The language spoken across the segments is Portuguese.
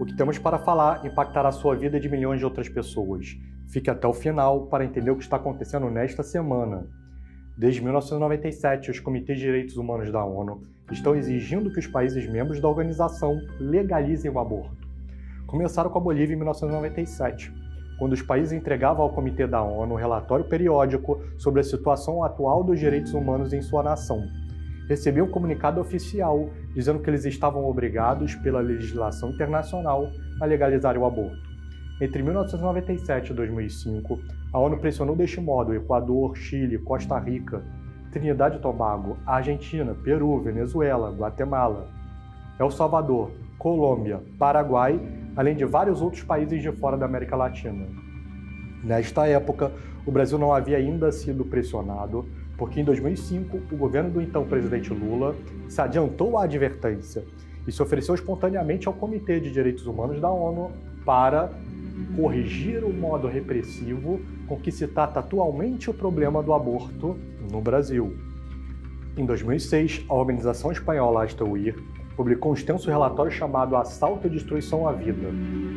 O que temos para falar impactará a sua vida e de milhões de outras pessoas. Fique até o final para entender o que está acontecendo nesta semana. Desde 1997, os Comitês de Direitos Humanos da ONU estão exigindo que os países membros da organização legalizem o aborto. Começaram com a Bolívia em 1997, quando os países entregavam ao Comitê da ONU um relatório periódico sobre a situação atual dos direitos humanos em sua nação. Recebiam um comunicado oficial dizendo que eles estavam obrigados pela legislação internacional a legalizar o aborto. Entre 1997 e 2005, a ONU pressionou deste modo Equador, Chile, Costa Rica, Trinidad e Tobago, Argentina, Peru, Venezuela, Guatemala, El Salvador, Colômbia, Paraguai, além de vários outros países de fora da América Latina. Nesta época, o Brasil não havia ainda sido pressionado, porque em 2005 o governo do então presidente Lula se adiantou à advertência e se ofereceu espontaneamente ao Comitê de Direitos Humanos da ONU para corrigir o modo repressivo com que se trata atualmente o problema do aborto no Brasil. Em 2006, a organização espanhola Hasta Huir publicou um extenso relatório chamado Assalto e Destruição à Vida,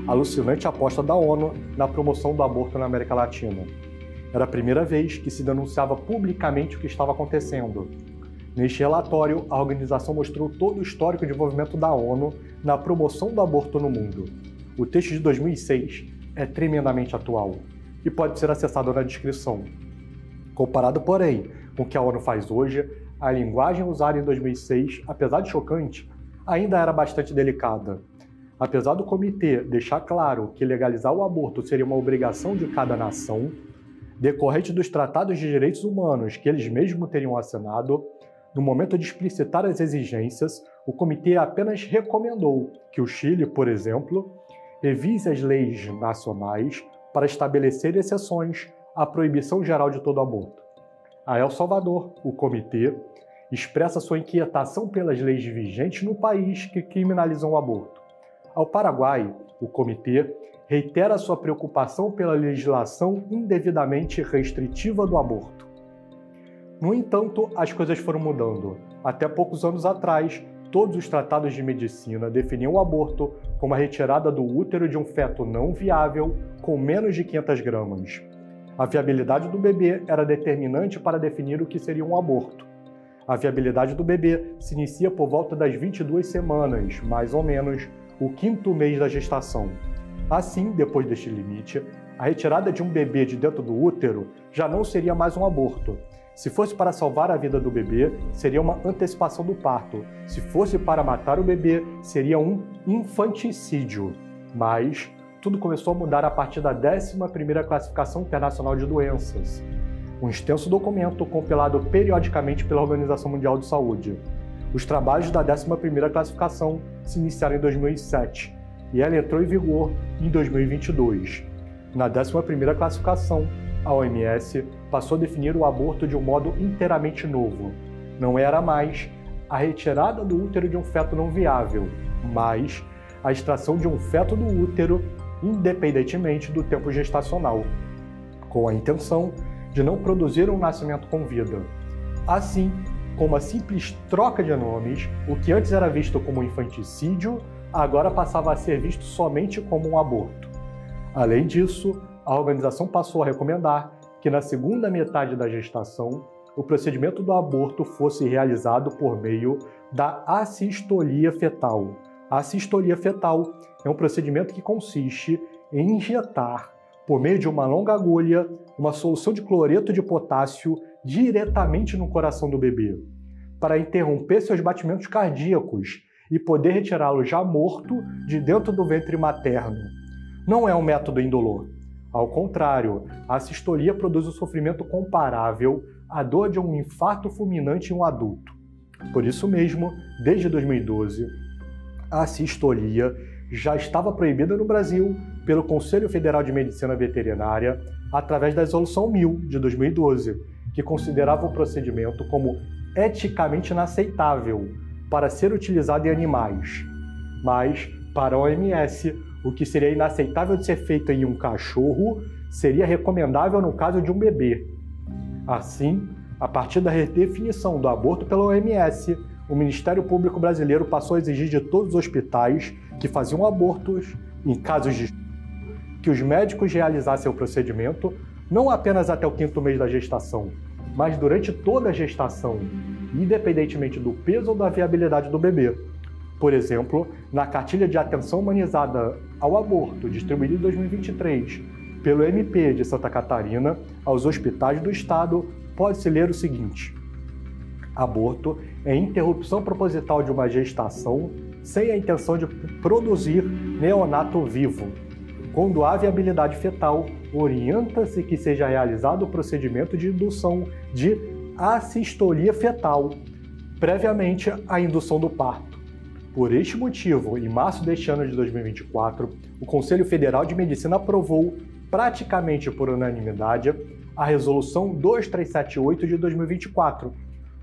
alucinante aposta da ONU na promoção do aborto na América Latina. Era a primeira vez que se denunciava publicamente o que estava acontecendo. Neste relatório, a organização mostrou todo o histórico de envolvimento da ONU na promoção do aborto no mundo. O texto de 2006 é tremendamente atual e pode ser acessado na descrição. Comparado, porém, com o que a ONU faz hoje, a linguagem usada em 2006, apesar de chocante, ainda era bastante delicada. Apesar do comitê deixar claro que legalizar o aborto seria uma obrigação de cada nação, decorrente dos tratados de direitos humanos que eles mesmos teriam assinado, no momento de explicitar as exigências, o comitê apenas recomendou que o Chile, por exemplo, revise as leis nacionais para estabelecer exceções à proibição geral de todo aborto. A El Salvador, o comitê, expressa sua inquietação pelas leis vigentes no país que criminalizam o aborto. Ao Paraguai, o comitê reitera sua preocupação pela legislação indevidamente restritiva do aborto. No entanto, as coisas foram mudando. Até poucos anos atrás, todos os tratados de medicina definiam o aborto como a retirada do útero de um feto não viável com menos de 500 gramas. A viabilidade do bebê era determinante para definir o que seria um aborto. A viabilidade do bebê se inicia por volta das 22 semanas, mais ou menos, o 5º mês da gestação. Assim, depois deste limite, a retirada de um bebê de dentro do útero já não seria mais um aborto. Se fosse para salvar a vida do bebê, seria uma antecipação do parto. Se fosse para matar o bebê, seria um infanticídio. Mas tudo começou a mudar a partir da 11ª Classificação Internacional de Doenças, um extenso documento compilado periodicamente pela Organização Mundial de Saúde. Os trabalhos da 11ª Classificação se iniciaram em 2007 e ela entrou em vigor em 2022. Na 11ª Classificação, a OMS passou a definir o aborto de um modo inteiramente novo. Não era mais a retirada do útero de um feto não viável, mas a extração de um feto do útero independentemente do tempo gestacional, com a intenção de não produzir um nascimento com vida. Assim, com uma simples troca de nomes, o que antes era visto como infanticídio, agora passava a ser visto somente como um aborto. Além disso, a organização passou a recomendar que na segunda metade da gestação, o procedimento do aborto fosse realizado por meio da assistolia fetal. A assistolia fetal é um procedimento que consiste em injetar, por meio de uma longa agulha, uma solução de cloreto de potássio diretamente no coração do bebê, para interromper seus batimentos cardíacos e poder retirá-lo já morto de dentro do ventre materno. Não é um método indolor. Ao contrário, a assistolia produz um sofrimento comparável à dor de um infarto fulminante em um adulto. Por isso mesmo, desde 2012, a assistolia já estava proibida no Brasil pelo Conselho Federal de Medicina Veterinária através da Resolução 1000 de 2012, que considerava o procedimento como eticamente inaceitável para ser utilizado em animais. Mas, para a OMS, o que seria inaceitável de ser feito em um cachorro seria recomendável no caso de um bebê. Assim, a partir da redefinição do aborto pela OMS, o Ministério Público Brasileiro passou a exigir de todos os hospitais que faziam abortos em casos de que os médicos realizassem o procedimento não apenas até o 5º mês da gestação, mas durante toda a gestação, independentemente do peso ou da viabilidade do bebê. Por exemplo, na cartilha de atenção humanizada ao aborto, distribuída em 2023 pelo MP de Santa Catarina aos hospitais do estado, pode-se ler o seguinte: aborto é interrupção proposital de uma gestação sem a intenção de produzir neonato vivo. Quando há viabilidade fetal, orienta-se que seja realizado o procedimento de indução de assistolia fetal, previamente à indução do parto. Por este motivo, em março deste ano de 2024, o Conselho Federal de Medicina aprovou, praticamente por unanimidade, a Resolução 2378 de 2024,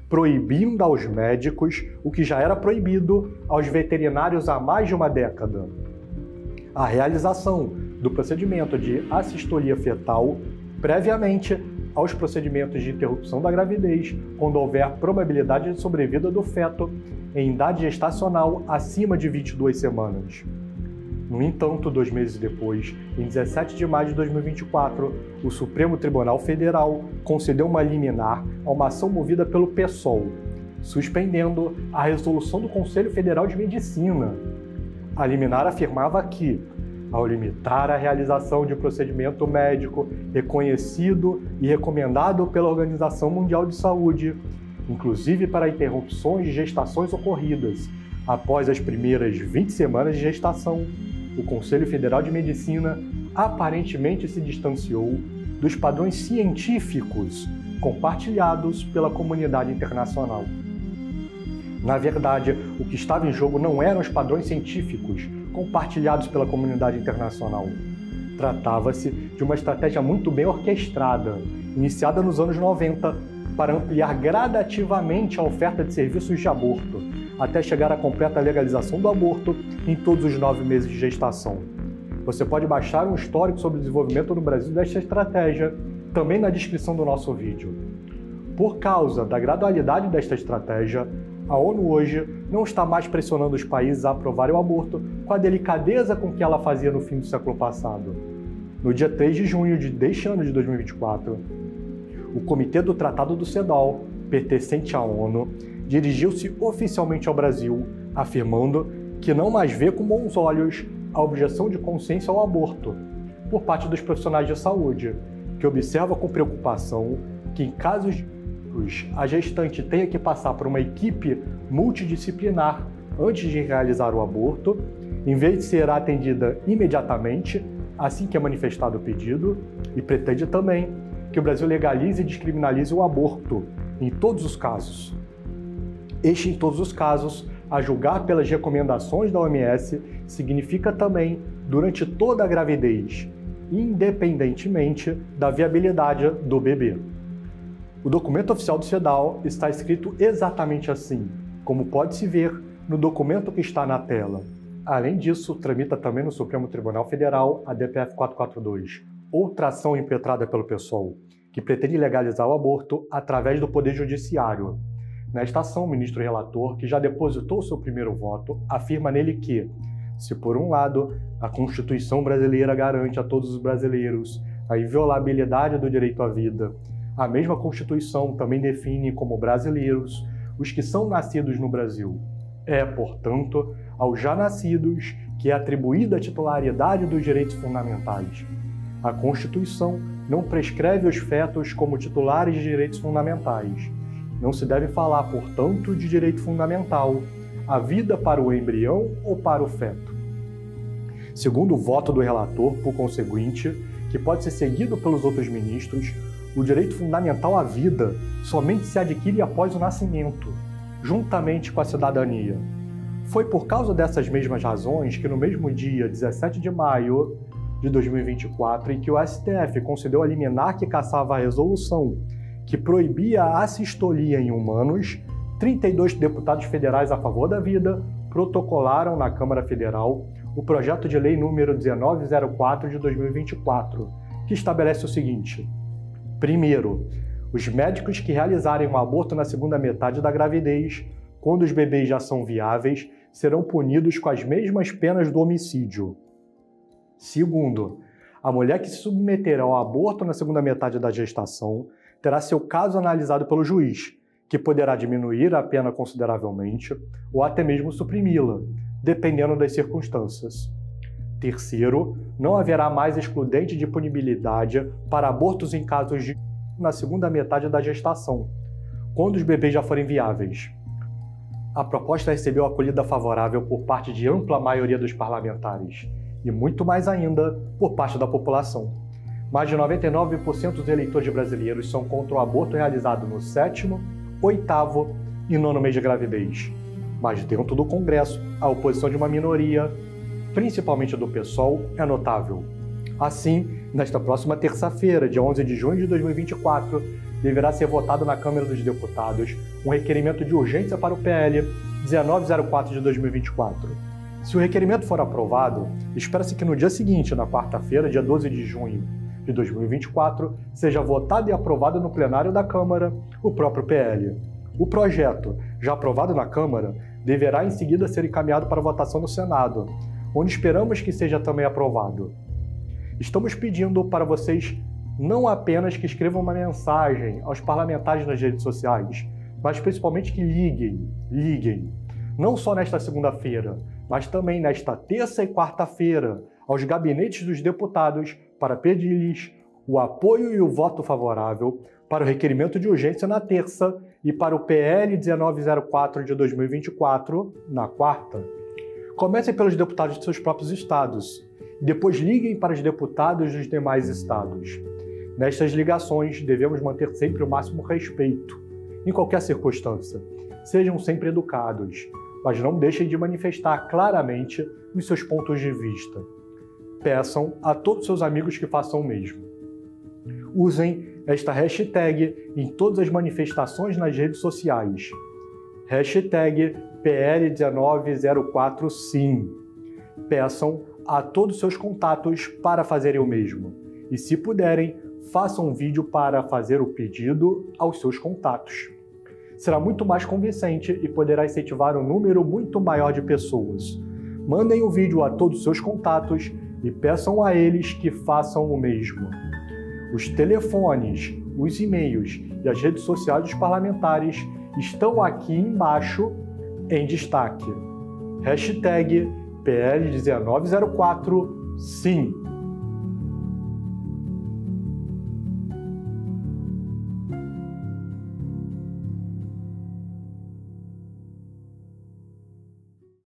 proibindo aos médicos o que já era proibido aos veterinários há mais de uma década: a realização do procedimento de assistolia fetal previamente aos procedimentos de interrupção da gravidez, quando houver probabilidade de sobrevida do feto em idade gestacional acima de 22 semanas. No entanto, 2 meses depois, em 17 de maio de 2024, o Supremo Tribunal Federal concedeu uma liminar a uma ação movida pelo PSOL, suspendendo a resolução do Conselho Federal de Medicina. A liminar afirmava que, ao limitar a realização de procedimento médico reconhecido e recomendado pela Organização Mundial de Saúde, inclusive para interrupções de gestações ocorridas após as primeiras 20 semanas de gestação, o Conselho Federal de Medicina aparentemente se distanciou dos padrões científicos compartilhados pela comunidade internacional. Na verdade, o que estava em jogo não eram os padrões científicos compartilhados pela comunidade internacional. Tratava-se de uma estratégia muito bem orquestrada, iniciada nos anos 90, para ampliar gradativamente a oferta de serviços de aborto, até chegar à completa legalização do aborto em todos os 9 meses de gestação. Você pode baixar um histórico sobre o desenvolvimento no Brasil desta estratégia, também na descrição do nosso vídeo. Por causa da gradualidade desta estratégia, a ONU hoje não está mais pressionando os países a aprovarem o aborto com a delicadeza com que ela fazia no fim do século passado. No dia 3 de junho deste ano de 2024, o Comitê do Tratado do CEDAW, pertencente à ONU, dirigiu-se oficialmente ao Brasil, afirmando que não mais vê com bons olhos a objeção de consciência ao aborto por parte dos profissionais de saúde, que observa com preocupação que, em casos de a gestante tenha que passar por uma equipe multidisciplinar antes de realizar o aborto, em vez de ser atendida imediatamente, assim que é manifestado o pedido, e pretende também que o Brasil legalize e descriminalize o aborto, em todos os casos. Em todos os casos, a julgar pelas recomendações da OMS, significa também durante toda a gravidez, independentemente da viabilidade do bebê. O documento oficial do CEDAW está escrito exatamente assim, como pode-se ver no documento que está na tela. Além disso, tramita também no Supremo Tribunal Federal a DPF 442, outra ação impetrada pelo PSOL, que pretende legalizar o aborto através do Poder Judiciário. Nesta ação, o ministro relator, que já depositou seu primeiro voto, afirma nele que, se por um lado a Constituição brasileira garante a todos os brasileiros a inviolabilidade do direito à vida, a mesma Constituição também define como brasileiros os que são nascidos no Brasil. É, portanto, aos já nascidos que é atribuída a titularidade dos direitos fundamentais. A Constituição não prescreve os fetos como titulares de direitos fundamentais. Não se deve falar, portanto, de direito fundamental, a vida para o embrião ou para o feto. Segundo o voto do relator, por conseguinte, que pode ser seguido pelos outros ministros, o direito fundamental à vida somente se adquire após o nascimento, juntamente com a cidadania. Foi por causa dessas mesmas razões que no mesmo dia 17 de maio de 2024, em que o STF concedeu a liminar que cassava a resolução que proibia a assistolia em humanos, 32 deputados federais a favor da vida protocolaram na Câmara Federal o projeto de lei número 1904 de 2024, que estabelece o seguinte: primeiro, os médicos que realizarem um aborto na segunda metade da gravidez, quando os bebês já são viáveis, serão punidos com as mesmas penas do homicídio. Segundo, a mulher que se submeter ao aborto na segunda metade da gestação terá seu caso analisado pelo juiz, que poderá diminuir a pena consideravelmente ou até mesmo suprimi-la, dependendo das circunstâncias. Terceiro, não haverá mais excludente de punibilidade para abortos em casos de na segunda metade da gestação, quando os bebês já forem viáveis. A proposta recebeu acolhida favorável por parte de ampla maioria dos parlamentares e muito mais ainda por parte da população. Mais de 99% dos eleitores brasileiros são contra o aborto realizado no 7º, 8º e 9º mês de gravidez. Mas dentro do Congresso, a oposição de uma minoria, principalmente do PSOL, é notável. Assim, nesta próxima terça-feira, dia 11 de junho de 2024, deverá ser votado na Câmara dos Deputados um requerimento de urgência para o PL 1904 de 2024. Se o requerimento for aprovado, espera-se que no dia seguinte, na quarta-feira, dia 12 de junho de 2024, seja votado e aprovado no plenário da Câmara o próprio PL. O projeto, já aprovado na Câmara, deverá em seguida ser encaminhado para votação no Senado, onde esperamos que seja também aprovado. Estamos pedindo para vocês não apenas que escrevam uma mensagem aos parlamentares nas redes sociais, mas principalmente que liguem, não só nesta segunda-feira, mas também nesta terça e quarta-feira, aos gabinetes dos deputados para pedir-lhes o apoio e o voto favorável para o requerimento de urgência na terça e para o PL 1904 de 2024 na quarta. Comecem pelos deputados de seus próprios estados e depois liguem para os deputados dos demais estados. Nestas ligações, devemos manter sempre o máximo respeito, em qualquer circunstância. Sejam sempre educados, mas não deixem de manifestar claramente os seus pontos de vista. Peçam a todos seus amigos que façam o mesmo. Usem esta hashtag em todas as manifestações nas redes sociais. Hashtag PL1904sim. Peçam a todos seus contatos para fazerem o mesmo. E se puderem, façam um vídeo para fazer o pedido aos seus contatos. Será muito mais convincente e poderá incentivar um número muito maior de pessoas. Mandem o vídeo a todos os seus contatos e peçam a eles que façam o mesmo. Os telefones, os e-mails e as redes sociais dos parlamentares estão aqui embaixo em destaque. Hashtag PL1904sim.